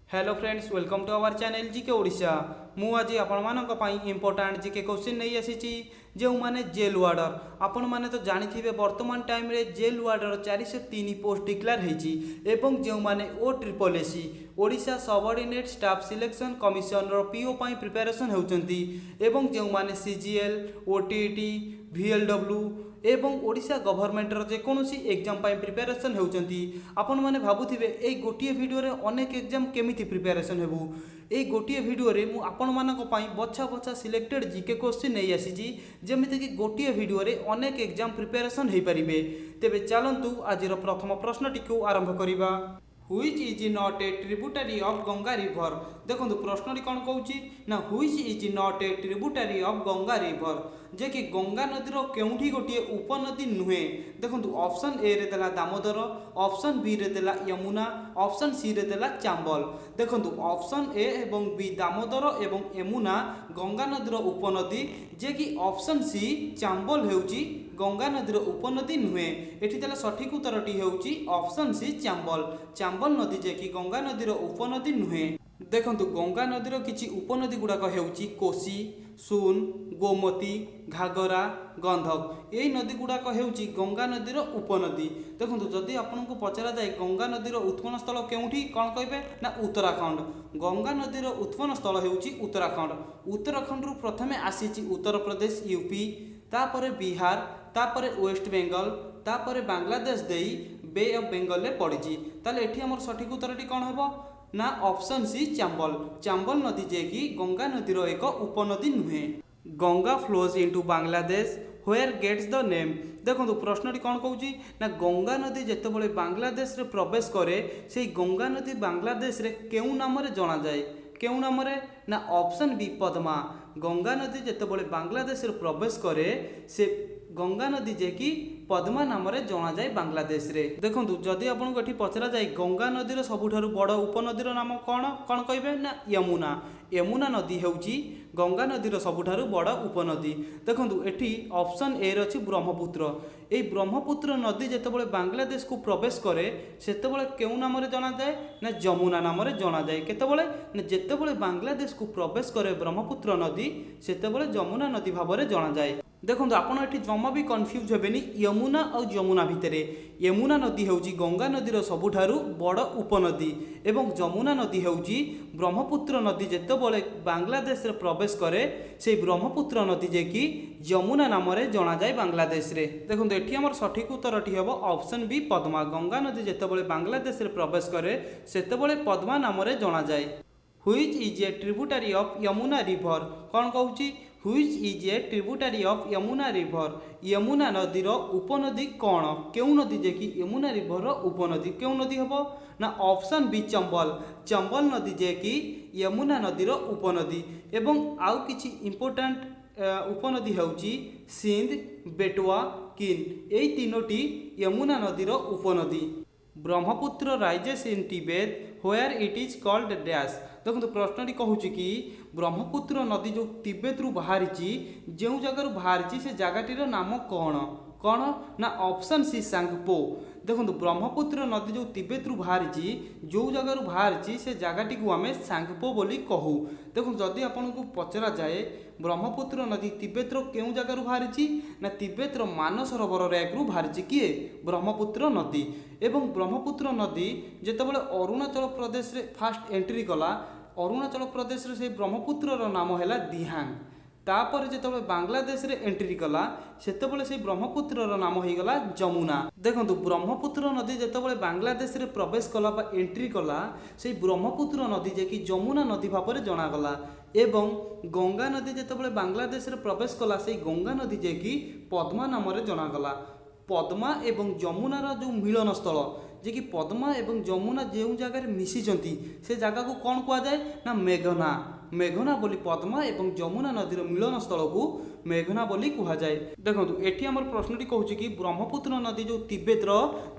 Hello friends, welcome to our channel GK Odisha. मु आज आपण इंपोर्टाट जीके क्वेश्चन नहीं आसी जो मैंने जेल वार्डर आपण मैंने तो जानी वर्तमान टाइम रे जेल वार्डर 403 पोस्ट डिक्लेयर होती जो मैंने O triple S C Odisha subordinate staff selection commission PO preparation होती जो मैंने सीजीएल ओटीटी वीएलडब्ल्यू एवं ओडिशा गवर्नमेंटर जेकोसी एग्जाम प्रिपेरेसन होती आपण मैंने भावुवे ये गोटे भिडियो अनेक एग्जाम केमिति प्रिपेरेसन हेबू ये गोटे भिडियो मु आपण मानक बछा बछा सिलेक्टेड जीके क्वेश्चन नहीं आसी जमीती कि गोटे भिडियो अनेक एग्जाम प्रिपेरेसन हो पारे। तेबे चलतु आज प्रथम प्रश्नटी को आरंभ करवा। Which is not a tributary of Ganga river. देखो प्रश्न कौन कौच ना which is not a tributary of Ganga river जे कि गंगा नदीर केउठी गोटे उपनदी नुहे। देखो ऑप्शन ए रे देला दामोदर, ऑप्शन बी रे देला यमुना, ऑप्शन सी रे देला चांबल। देखो ऑप्शन ए एवं बी दामोदर एवं यमुना गंगा नदीर उपनदी जे कि ऑप्शन सी चांबल हेउची गंगा नदीर उपनदी नुहे। एठी देला सठिक उत्तरटी हेउची ऑप्शन सी चांबल। चांबल नदी जे कि गंगा नदीर उपनदी नुहे। देखंतु गंगा नदीर किछि उपनदी गुड़ाक हेउची कोसी, सोन, गोमती, घागरा, गंधक। यही नदी गुड़ाक हेउची गंगा नदीर उपनदी। देखंतु जदि आपनको पचरा जाए गंगा नदीर उत्पन्न स्थल केउठी कौन कहिबे ना उत्तराखंड। गंगा नदीर उत्पन्न स्थल हेउची उत्तराखंड। उत्तराखंड रु प्रथमे आसीची उत्तर प्रदेश यूपी, तापरे बिहार, तापरे वेस्ट बेंगल, तापरे बांग्लादेश देई बे ऑफ बेंगल रे पड़िची। ताले एठी हमर सठिक उत्तरटी कौन हेबो ना ऑप्शन सी चांबल। चांबल नदी जे कि गंगा नदीर एक उपनदी नुहे। Ganga flows into Bangladesh where gets the name. देखो प्रश्नटी कौन कौच ना गंगा नदी जितेबाला बांग्लादेश रे प्रवेश करे से गंगा नदी बांग्लादेश रे केउ नाम रे जना जाए। केउ नाम रे ना ऑप्शन बी पद्मा। गंगा नदी जितेबाला बांग्लादेश रे प्रवेश करे से गंगा नदी जे कि पद्मा नाम रे जना जाए बांग्लादेश रे। देखो जदि आपको ये पचरा जाए गंगा नदीर सबुठारु बड़ उपनदीर नाम कौन कौन कहे ना यमुना। यमुना नदी हेउची गंगा नदीर सबुठारु बड़ उपनदी। देखो एठी ऑप्शन ए रछि ब्रह्मपुत्र। ये ब्रह्मपुत्र नदी जितेबाला बांग्लादेश को प्रवेश करे सेतेबाला केउ नाम रे जना जाए ना जमुना नाम रे जना जाए। केतेबाला ना जेतेबाला बांग्लादेश को प्रवेश करे ब्रह्मपुत्र नदी सेतेबाला जमुना नदी भाव में जना जाए। देखो आपड़ ये जमा भी कन्फ्यूज हेबेनी यमुना और जमुना भितर। यमुना नदी हेउची गंगा नदीर सबुठारु बड़ उपनदी एवं जमुना नदी हेउची ब्रह्मपुत्र नदी जेतेबाला बांग्लादेश रे प्रवेश करे से ब्रह्मपुत्र नदी जे कि यमुना नाम रे जना जाए बांग्लादेश रे। देखो एठी हमर सठिक उत्तरटी हेबो ऑप्शन बी पद्मा। गंगा नदी जेतेबाला बांग्लादेश रे प्रवेश करे सेतेबाला पद्मा नाम रे जना जाए। Which is a tributary of Yamuna river. कौन कहूची which is a tributary of Yamuna river. Yamuna नदीर उपनदी कौन केउ नदी जे कि यमुना रिवर उपनदी केउ नदी हेबो ना ऑप्शन बी चंबल। चंबल नदी जे कि यमुना नदीर उपनदी एवं आउ किछि इंपोर्टेंट उपनदी हेउची सिंध, बेटवा, किन। एई तीनोटी यमुना नदीर उपनदी। Brahmaputra rises in Tibet where it is called dash. देखो प्रश्नटी कहूँ कि ब्रह्मपुत्र नदी जो तिब्बत रु बाहरी जो जगार बाहरी से जगह नाम कौन कौन ना ऑप्शन सी सांगपो। देखो ब्रह्मपुत्र नदी जो तिब्बत रु बाहरी जो जगार बाहरी से जगह को आम सांगपो बोली कहू। देखो जदि आपको पचरा जाए ब्रह्मपुत्र नदी तिब्बत केउ जगार बाहरी ना तिब्बत मानसरोवर रैक रु बाहरी किए ब्रह्मपुत्र नदी। एवं ब्रह्मपुत्र नदी जितेबाला अरुणाचल प्रदेश रे फास्ट एंट्री कला अरुणाचल प्रदेश रे से ब्रह्मपुत्र नाम है दिहांग। तापर जितेबाला बांग्लादेश रे एंट्री कला सेतेबाला से ब्रह्मपुत्र नाम हो गला जमुना। देखो ब्रह्मपुत्र नदी जितेबाला बांग्लादेश रे प्रवेश कला बा एंट्री कला से ब्रह्मपुत्र नदी जे कि जमुना नदी भाव में जनागला। एवं गंगा नदी जितेबाला बांग्लादेश रे प्रवेश कला से गंगा नदी जे कि पद्मा नाम रे जनागला। पद्मा एवं जमुनार जो मिलन स्थल जे कि पद्मा एवं जमुना जो जगह मिशिचंती से जगह को कौन कह जाए ना मेघना। मेघना बोली पद्मा एवं जमुना नदीर मिलन स्थल को मेघना बोली कह जाए। देखो एटी आम प्रश्नटी कहूँ कि ब्रह्मपुत्र नदी जो तिब्बत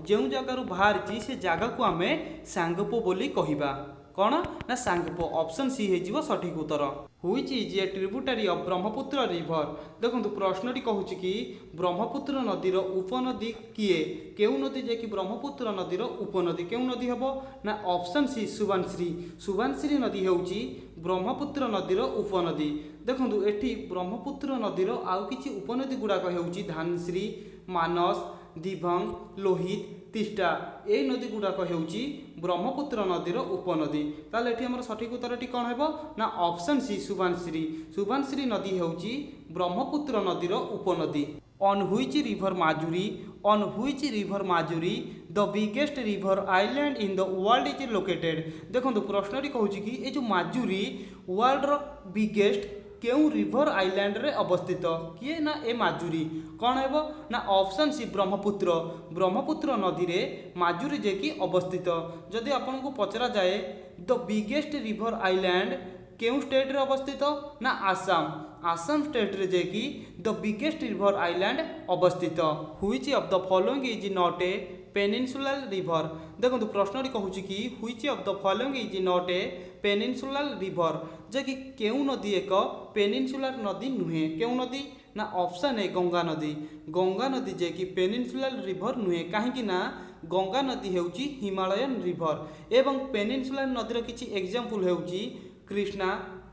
जो जगार बाहरी से जगह को आम सांगपो बोली कहवा कौन ना सांगपो ऑप्शन सी हो सठिक उत्तर। Which is a tributary of Brahmaputra river. देखो प्रश्नटी कहूँ कि ब्रह्मपुत्र नदीर उपनदी किए केउ नदी जे कि ब्रह्मपुत्र नदीर उपनदी केउ नदी हम ना ऑप्शन सी सुबानश्री। सुबानश्री नदी होउची ब्रह्मपुत्र नदीर उपनदी। देखो एठी ब्रह्मपुत्र नदीर आउ किछि उपनदी गुड़ाक होउची धानश्री, मानस, दिभंग, लोहित, तीस्टा। ए नदी गुड़ाक होउची ब्रह्मपुत्र नदीर उपनदी। ताले एठी हमर सठिक उत्तरटी कौन हेबो ना ऑप्शन सी सुबानश्री। सुबानश्री नदी होउची ब्रह्मपुत्र नदीर उपनदी। On which river Majuli, on which river Majuli the biggest river island in the world is located. देखो प्रश्नटी कहूँ कि ये जो माजुरी वर्ल्डर बिगेस्ट केउ रिवर आइलैंड रे अवस्थित किए ना ए माजुरी कौन है ना ऑप्शन सी ब्रह्मपुत्र। ब्रह्मपुत्र नदी रे माजुरी जे कि अवस्थित। जदि आपन को पचरा जाए द बिगेस्ट रिवर आइलैंड केउ स्टेट रे अवस्थित ना आसाम। आसाम स्टेट रे जे कि द बिगेस्ट रिवर आइलैंड अवस्थित। Which of the following is not a peninsular river. देखो प्रश्नटी कहूँ कि which of the following is not a peninsular river जे कि केउ नदी एक पेनिनसुलर नदी नुहे। केउ नदी ना ऑप्शन ए गंगा नदी। गंगा नदी जे कि पेनिनसुलर रिवर नुहे कहीं ना गंगा नदी हेउची हिमालयन रिवर एवं पेनिनसुलर नदीर किछि एग्जांपल हेउची कृष्णा,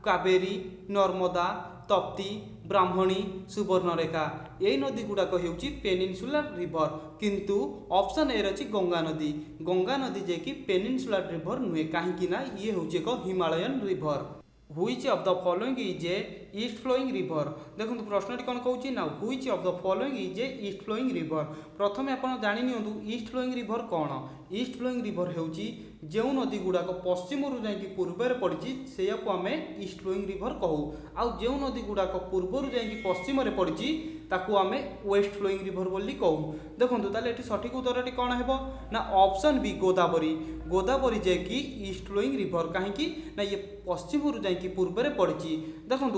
कावेरी, नर्मदा, तप्ती, ब्राह्मणी, सुवर्णरेखा। यही नदी गुड़ाक होउची पेनिनसुलर रिवर किंतु ऑप्शन ए रही गंगा नदी। गंगा नदी जे कि पेनिनसुलर रिवर नुहे कहीं ना ये होउची एक Himalayan river. Which of the following is a east flowing river. देखो प्रश्नटी कौन कहूँ ना which of the following is a east flowing river. प्रथम आप जानी नियंतु ईस्ट फ्लोइंग रिवर कौन। ईस्ट फ्लोइंग रिवर होउची जो नदी गुड़ाक पश्चिम रू जाकि पूर्व पड़ी से आम ईस्ट फ्लोइंग रिवर कहू। आउ जो नदी गुड़ाक पूर्वर जाकि पश्चिम पड़ी ताकू आम वेस्ट फ्लोइंग रिवर बोली कहू। देखो ताले एटी सठिक उत्तरटी कौन है ना ऑप्शन बी गोदावरी। गोदावरी जे कि ईस्ट फ्लोइंग रिवर कहीं ना ये पश्चिम रू जाकि पूर्व पड़ी। देखो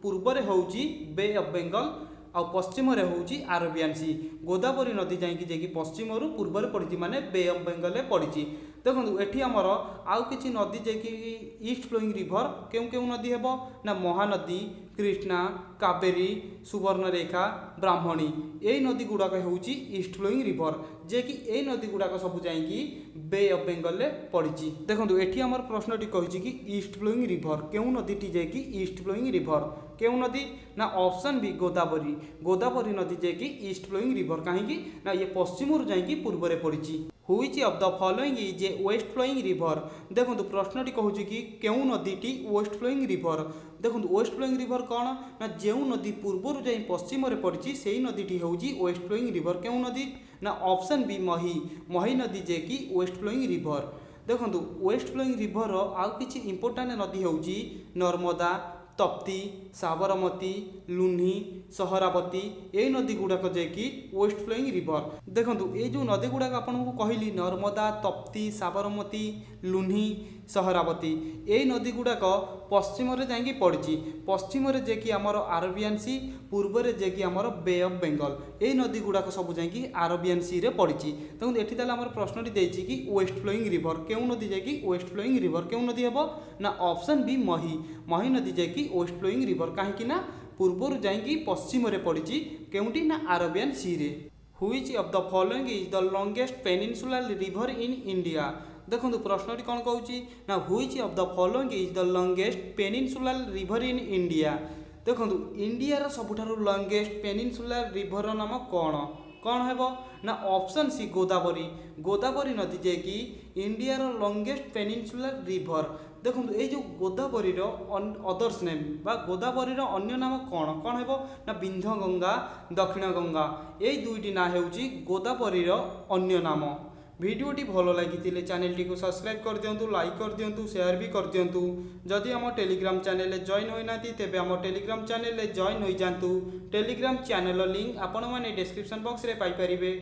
पूर्व होउची बे ऑफ बेंगल आ पश्चिम होउची अरेबियन सी। गोदावरी नदी जाकि पश्चिम रू पूर्व पड़ी माने बे ऑफ बेंगल पड़ी। देखो एठी हमर आउ किछि नदी जे कि ईस्ट फ्लोइंग रिवर केउ केउ नदी हेबो ना महानदी, कृष्णा, कावेरी, सुवर्णरेखा, ब्राह्मणी। एई नदी गुड़ाक होउची ईस्ट फ्लोइंग रिवर जे कि एई नदी गुड़ाक सब जाइकी बे ऑफ बेंगल ले पड़ी। देखो एठी हमर प्रश्नटी कहिछि कि ईस्ट फ्लोइंग रिवर केउ नदीटी जे कि ईस्ट फ्लोइंग रिवर केउ नदी ना ऑप्शन बी गोदावरी। गोदावरी नदी जे कि ईस्ट फ्लोइंग रिवर कहीं ना ये पश्चिम रू जाइकी पूर्व पड़ी। Which of the following is a west flowing river. देखो प्रश्नटी कहूँ कि केउ नदीटी वेस्ट फ्लोइंग रिवर। देखो वेस्ट फ्लोइंग रिवर कौन ना जो नदी पूर्वर जाई पश्चिम पड़ी से नदीटी होउची वेस्ट फ्लोइंग रिवर। केउ नदी ना ऑप्शन बी मही। मही नदी जे कि वेस्ट फ्लोइंग रिवर। देखो वेस्ट फ्लोइंग रिवर आउ किछि इंपोर्टेंट नदी होउची नर्मदा, तप्ती, साबरमती, लुन्ही, सहरावती। यही नदी गुड़ाक जे कि वेस्ट फ्लोइंग रिवर। देखो ये जो नदी गुड़ाक आपको कहली नर्मदा, तप्ती, साबरमती, लुन्ही, सहरावती यही नदी गुड़ाक पश्चिम जाकि पड़ी। पश्चिम जे कि आमर अरेबियन सी, पूर्व जे कि आमर बे ऑफ बेंगल। यही नदी गुड़ाक सब जाकि अरेबियन सी रे पड़ी। देखो ये ताले प्रश्नटी देछि कि वेस्ट फ्लोइंग रिवर केउ नदी जे कि वेस्ट फ्लोइंग रिवर केउ नदी हेबो ना ऑप्शन बी मही। मही नदी जे कि वेस्ट फ्लोइंग रिवर कहीं ना पूर्वर जाकि पश्चिम पड़ी केउटी ना अरेबियन सी रे। Which of the following is the longest peninsular river in India. देखो प्रश्नटी कौन कहूँ ना which of the following is the longest peninsular river in India. देखो इंडिया सबुठारु लॉन्गेस्ट पेनिनसुलर रिवर नाम कौन कौन है ना ऑप्शन सी गोदावरी। गोदावरी नदी जे कि इंडिया लॉन्गेस्ट पेनिनसुलर रिवर। देखो ये जो गोदावरी अदर्स नेम बा गोदावरी अन्य नाम कौन कौन है ना विंध्य गंगा, दक्षिण गंगा। यही दुईटी ना होउची गोदावरी अन्य नाम। वीडियोटी भल लगी चैनल टी सब्सक्राइब कर दिंतु, लाइक कर दिंतु, शेयर भी कर दिंतु। जदि आम टेलीग्राम चैनल जॉइन होना तेरे आम टेलीग्राम चैनल जॉइन हो जातु। टेलीग्राम चैनल लिंक आपण मैंने डिस्क्रिप्शन बॉक्स रे पाई परिबे।